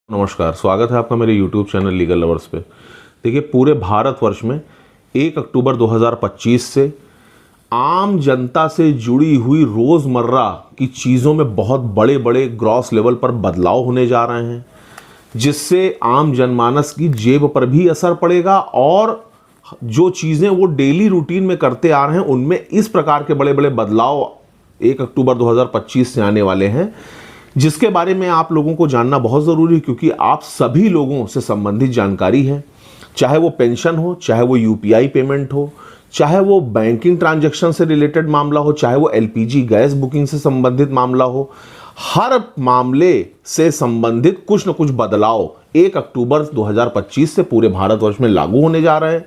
नमस्कार, स्वागत है आपका मेरे YouTube चैनल लीगल लवर्स पे। देखिए, पूरे भारतवर्ष में 1 अक्टूबर 2025 से आम जनता से जुड़ी हुई रोज़मर्रा की चीज़ों में बहुत बड़े बड़े ग्रॉस लेवल पर बदलाव होने जा रहे हैं, जिससे आम जनमानस की जेब पर भी असर पड़ेगा और जो चीज़ें वो डेली रूटीन में करते आ रहे हैं उनमें इस प्रकार के बड़े बड़े बदलाव 1 अक्टूबर 2025 से आने वाले हैं, जिसके बारे में आप लोगों को जानना बहुत ज़रूरी है, क्योंकि आप सभी लोगों से संबंधित जानकारी है। चाहे वो पेंशन हो, चाहे वो यूपीआई पेमेंट हो, चाहे वो बैंकिंग ट्रांजैक्शन से रिलेटेड मामला हो, चाहे वो एलपीजी गैस बुकिंग से संबंधित मामला हो, हर मामले से संबंधित कुछ न कुछ बदलाव 1 अक्टूबर 2025 से पूरे भारतवर्ष में लागू होने जा रहे हैं।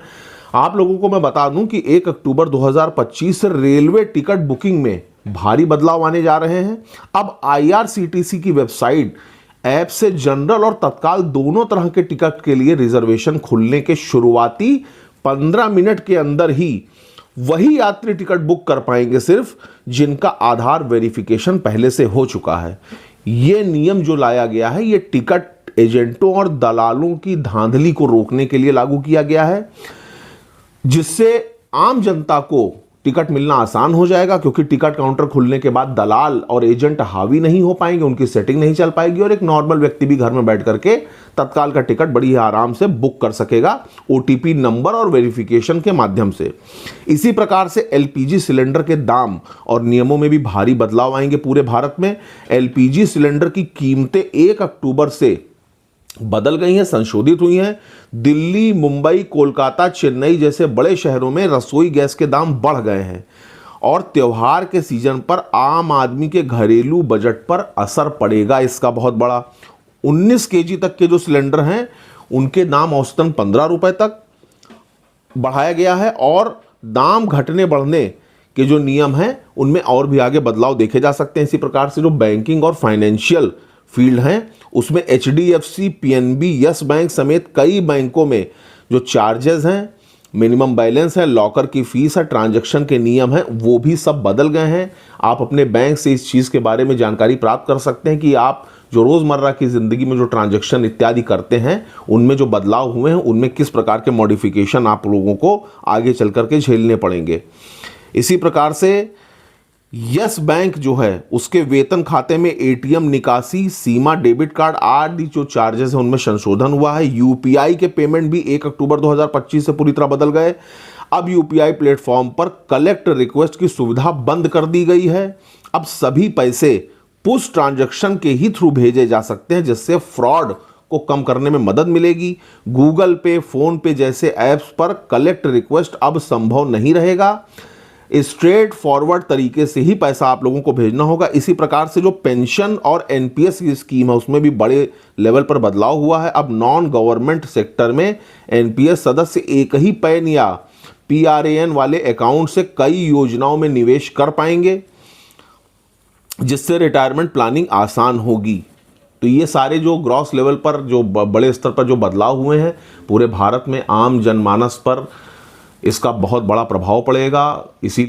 आप लोगों को मैं बता दूं कि 1 अक्टूबर 2025 से रेलवे टिकट बुकिंग में भारी बदलाव आने जा रहे हैं। अब आईआरसीटीसी की वेबसाइट ऐप से जनरल और तत्काल दोनों तरह के टिकट के लिए रिजर्वेशन खुलने के शुरुआती 15 मिनट के अंदर ही वही यात्री टिकट बुक कर पाएंगे सिर्फ जिनका आधार वेरिफिकेशन पहले से हो चुका है। ये नियम जो लाया गया है, ये टिकट एजेंटों और दलालों की धांधली को रोकने के लिए लागू किया गया है, जिससे आम जनता को टिकट मिलना आसान हो जाएगा, क्योंकि टिकट काउंटर खुलने के बाद दलाल और एजेंट हावी नहीं हो पाएंगे, उनकी सेटिंग नहीं चल पाएगी और एक नॉर्मल व्यक्ति भी घर में बैठ करके तत्काल का टिकट बड़ी आराम से बुक कर सकेगा ओटीपी नंबर और वेरिफिकेशन के माध्यम से। इसी प्रकार से एलपीजी सिलेंडर के दाम और नियमों में भी भारी बदलाव आएंगे पूरे भारत में। एलपीजी सिलेंडर की कीमतें 1 अक्टूबर से बदल गई हैं, संशोधित हुई हैं। दिल्ली, मुंबई, कोलकाता, चेन्नई जैसे बड़े शहरों में रसोई गैस के दाम बढ़ गए हैं और त्योहार के सीजन पर आम आदमी के घरेलू बजट पर असर पड़ेगा इसका बहुत बड़ा। 19 केजी तक के जो सिलेंडर हैं उनके दाम औसतन 15 रुपए तक बढ़ाया गया है और दाम घटने बढ़ने के जो नियम हैं उनमें और भी आगे बदलाव देखे जा सकते हैं। इसी प्रकार से जो बैंकिंग और फाइनेंशियल फील्ड हैं उसमें एचडीएफसी, पीएनबी, यस बैंक समेत कई बैंकों में जो चार्जेस हैं, मिनिमम बैलेंस है, लॉकर की फीस है, ट्रांजैक्शन के नियम हैं, वो भी सब बदल गए हैं। आप अपने बैंक से इस चीज़ के बारे में जानकारी प्राप्त कर सकते हैं कि आप जो रोज़मर्रा की ज़िंदगी में जो ट्रांजैक्शन इत्यादि करते हैं उनमें जो बदलाव हुए हैं उनमें किस प्रकार के मॉडिफिकेशन आप लोगों को आगे चल करके झेलने पड़ेंगे। इसी प्रकार से यस बैंक जो है उसके वेतन खाते में एटीएम निकासी, सीमा, डेबिट कार्ड आदि जो चार्जेस हैं उनमें संशोधन हुआ है। यूपीआई के पेमेंट भी 1 अक्टूबर 2025 से पूरी तरह बदल गए। अब यूपीआई प्लेटफॉर्म पर कलेक्ट रिक्वेस्ट की सुविधा बंद कर दी गई है। अब सभी पैसे पुश ट्रांजैक्शन के ही थ्रू भेजे जा सकते हैं, जिससे फ्रॉड को कम करने में मदद मिलेगी। गूगल पे, फोन पे जैसे ऐप्स पर कलेक्ट रिक्वेस्ट अब संभव नहीं रहेगा। स्ट्रेट फॉरवर्ड तरीके से ही पैसा आप लोगों को भेजना होगा। इसी प्रकार से जो पेंशन और एनपीएस की स्कीम है उसमें भी बड़े लेवल पर बदलाव हुआ है। अब नॉन गवर्नमेंट सेक्टर में एनपीएस सदस्य एक ही पैन या पीआरएएन वाले अकाउंट से कई योजनाओं में निवेश कर पाएंगे, जिससे रिटायरमेंट प्लानिंग आसान होगी। तो ये सारे जो ग्रॉस लेवल पर जो बड़े स्तर पर जो बदलाव हुए हैं पूरे भारत में आम जनमानस पर इसका बहुत बड़ा प्रभाव पड़ेगा। इसी